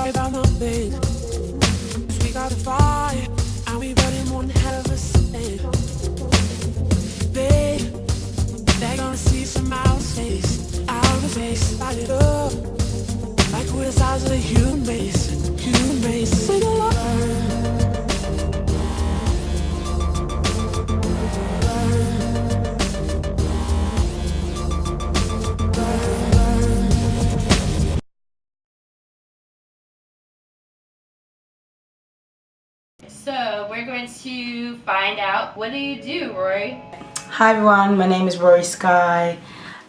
worry about nothing. 'Cause we got a fire, and we burning one hell of a thing. Babe, they're gonna see some outer face, light it up. Like we're the size of the human race, sing along. So we're going to find out, what do you do, Rory? Hi everyone, my name is Rory Sky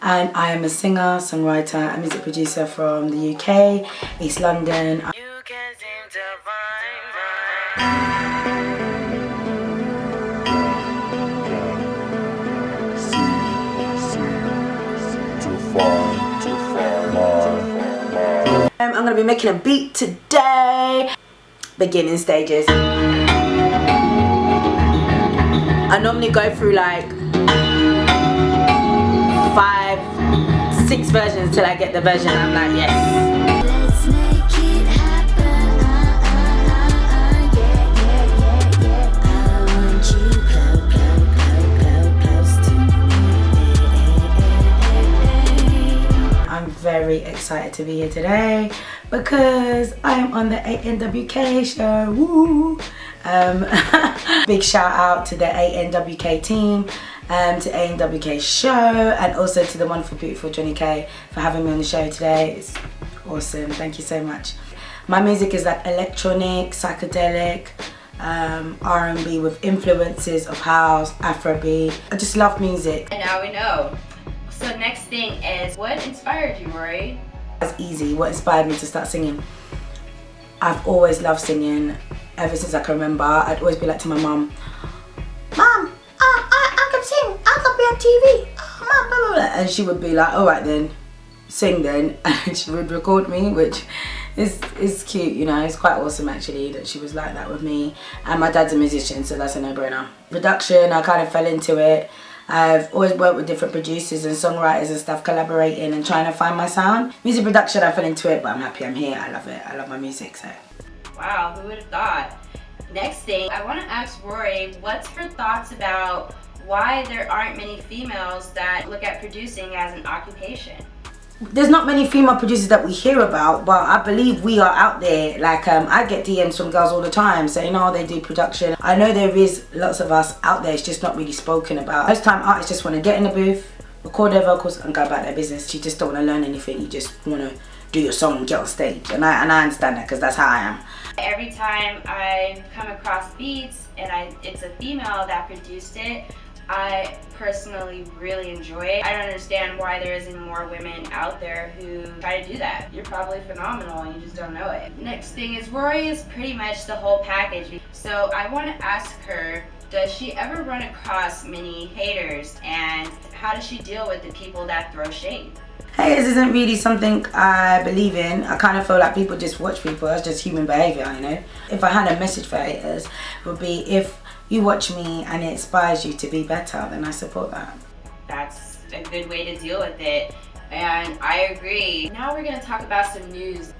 and I am a singer, songwriter and music producer from the UK, East London. You can seem to I'm going to be making a beat today. Beginning stages. I normally go through like 5, 6 versions till I get the version I'm like, yes. Let's make it happen. I want you close to me. I'm very excited to be here today because I am on the ANWK show. Woo! Big shout out to the ANWK team, to ANWK show, and also to the wonderful, beautiful Jonnie Kae for having me on the show today. It's awesome. Thank you so much. My music is like electronic, psychedelic, R&B with influences of house, Afrobeat. I just love music. And now we know. So next thing is, what inspired you, Rory? It's easy. What inspired me to start singing? I've always loved singing. Ever since I can remember, I'd always be like to my mum, Mum, I can sing, I can be on TV, Mum, blah, blah, blah. And she would be like, alright then, sing then, and she would record me, which is cute, you know. It's quite awesome actually that she was like that with me. And my dad's a musician, so that's a no-brainer. Production, I kind of fell into it. I've always worked with different producers and songwriters and stuff, collaborating and trying to find my sound. Music production, I fell into it, but I'm happy I'm here. I love it. I love my music, so. Wow, who would have thought? Next thing, I want to ask Rory, what's her thoughts about why there aren't many females that look at producing as an occupation? There's not many female producers that we hear about, but I believe we are out there. Like, I get DMs from girls all the time saying, oh, they do production. I know there is lots of us out there, it's just not really spoken about. Most time artists just want to get in the booth, record their vocals and go about their business. You just don't want to learn anything, you just want to do your song and get on stage. And I understand that because that's how I am. Every time I come across beats and it's a female that produced it, I personally really enjoy it. I don't understand why there isn't more women out there who try to do that. You're probably phenomenal and you just don't know it. Next thing is, Rory is pretty much the whole package. So I want to ask her, does she ever run across many haters, and how does she deal with the people that throw shade? Haters isn't really something I believe in. I kind of feel like people just watch people. That's just human behaviour, you know. If I had a message for haters, it would be, if you watch me and it inspires you to be better, then I support that. That's a good way to deal with it, and I agree. Now we're going to talk about some news.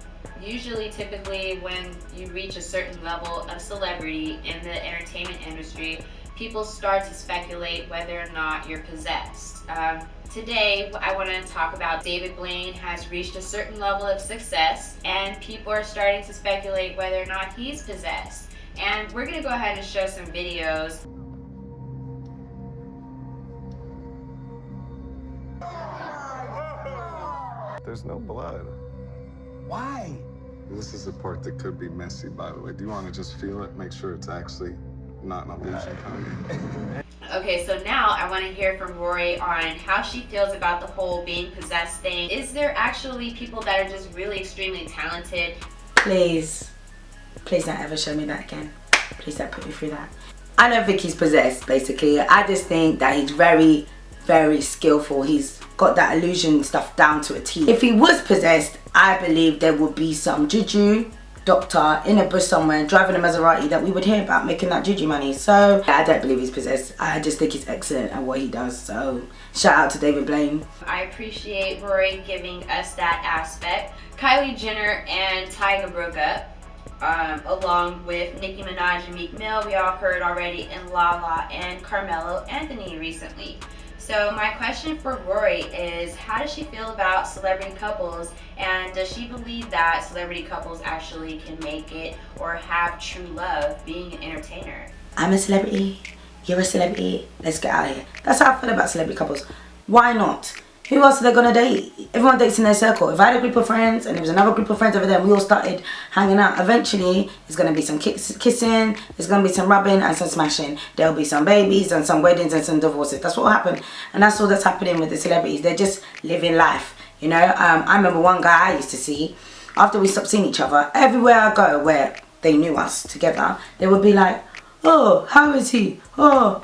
Usually, typically, when you reach a certain level of celebrity in the entertainment industry, people start to speculate whether or not you're possessed. Today, I want to talk about David Blaine has reached a certain level of success, and people are starting to speculate whether or not he's possessed. And we're going to go ahead and show some videos. There's no blood. Why? This is the part that could be messy, by the way. Do you want to just feel it? Make sure it's actually not an illusion coming. Okay, so now I want to hear from Rory on how she feels about the whole being possessed thing. Is there actually people that are just really extremely talented? Please don't ever show me that again. Please don't put me through that. I don't think he's possessed, basically. I just think that he's very, very skillful. He's got that illusion stuff down to a T. If he was possessed, I believe there would be some juju doctor in a bush somewhere driving a Maserati that we would hear about making that juju money. So I don't believe he's possessed. I just think he's excellent at what he does. So shout out to David Blaine. I appreciate Rory giving us that aspect. Kylie Jenner and Tyga broke up, along with Nicki Minaj and Meek Mill. We all heard already, and Lala and Carmelo Anthony recently. So my question for Rory is, how does she feel about celebrity couples, and does she believe that celebrity couples actually can make it or have true love being an entertainer? I'm a celebrity, you're a celebrity, let's get out of here. That's how I feel about celebrity couples. Why not? Who else are they gonna date? Everyone dates in their circle. If I had a group of friends and there was another group of friends over there and we all started hanging out, eventually there's gonna be some kissing, there's gonna be some rubbing and some smashing. There'll be some babies and some weddings and some divorces. That's what will happen. And that's all that's happening with the celebrities. They're just living life, you know. I remember one guy I used to see, after we stopped seeing each other, everywhere I go where they knew us together, they would be like, oh, how is he? Oh,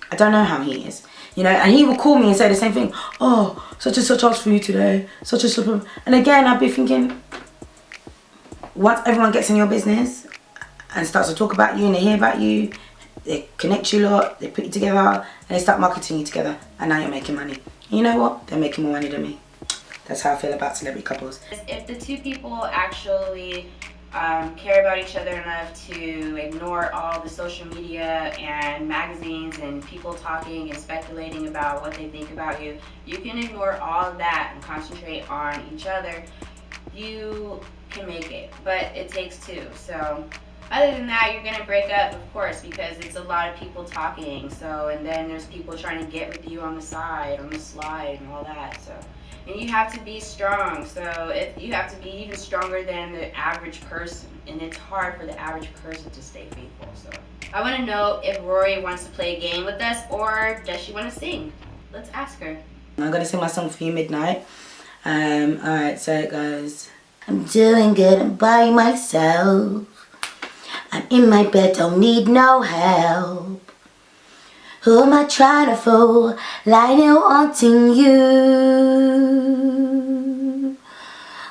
I don't know how he is, you know. And he will call me and say the same thing. Oh, such and such asked for you today, such and such. And again, I'd be thinking, once everyone gets in your business and starts to talk about you and they hear about you, they connect you a lot, they put you together, and they start marketing you together, and now you're making money. And you know what? They're making more money than me. That's how I feel about celebrity couples. If the two people actually care about each other enough to ignore all the social media and magazines and people talking and speculating about what they think about you, you can ignore all of that and concentrate on each other, you can make it. But it takes two. So other than that, you're gonna break up, of course, because it's a lot of people talking. So, and then there's people trying to get with you on the side, on the slide, and all that. So, and you have to be strong. So you have to be even stronger than the average person, and it's hard for the average person to stay faithful. So I want to know if Rory wants to play a game with us, or does she want to sing? Let's ask her. I'm gonna sing my song for you, Midnight. Alright, so it goes. I'm doing good and by myself. I'm in my bed, don't need no help. Who am I trying to fool? Lying, wanting you.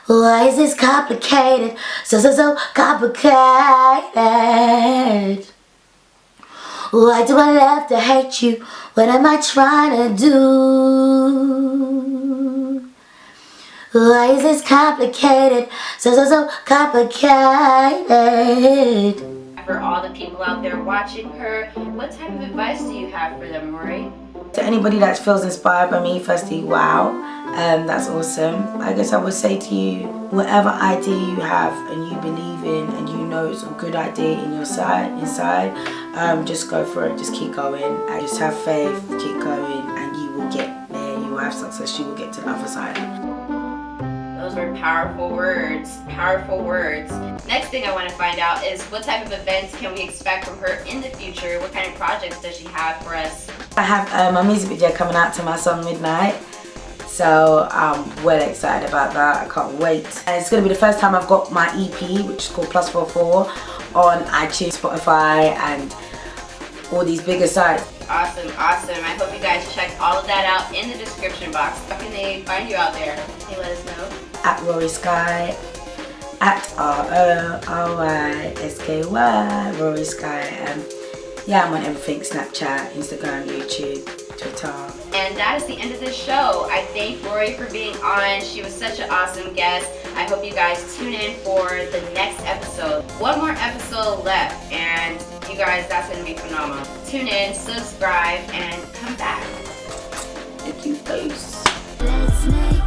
Why is this complicated? So complicated. Why do I love to hate you? What am I trying to do? Why is this complicated? So complicated. For all the people out there watching her, what type of advice do you have for them, Rory? To anybody that feels inspired by me, firstly, wow, that's awesome. I guess I would say to you, whatever idea you have and you believe in and you know it's a good idea in your inside, just go for it, just keep going, and just have faith, keep going, and you will get there, you will have success, you will get to the other side. Those were powerful words, powerful words. Next thing I want to find out is what type of events can we expect from her in the future? What kind of projects does she have for us? I have my music video coming out to my song Midnight, so I'm well excited about that. I can't wait. And it's going to be the first time I've got my EP, which is called +44, on iTunes, Spotify, and all these bigger sites. Awesome, awesome. I hope you guys check all of that out in the description box. How can they find you out there? Can you let us know? At Rory Sky, at RORYSKY, Rory Sky. Yeah, I'm on everything: Snapchat, Instagram, YouTube, Twitter. And that is the end of this show. I thank Rory for being on. She was such an awesome guest. I hope you guys tune in for the next episode. One more episode left, and you guys, that's going to be phenomenal. Tune in, subscribe, and come back. Thank you, guys. Let's make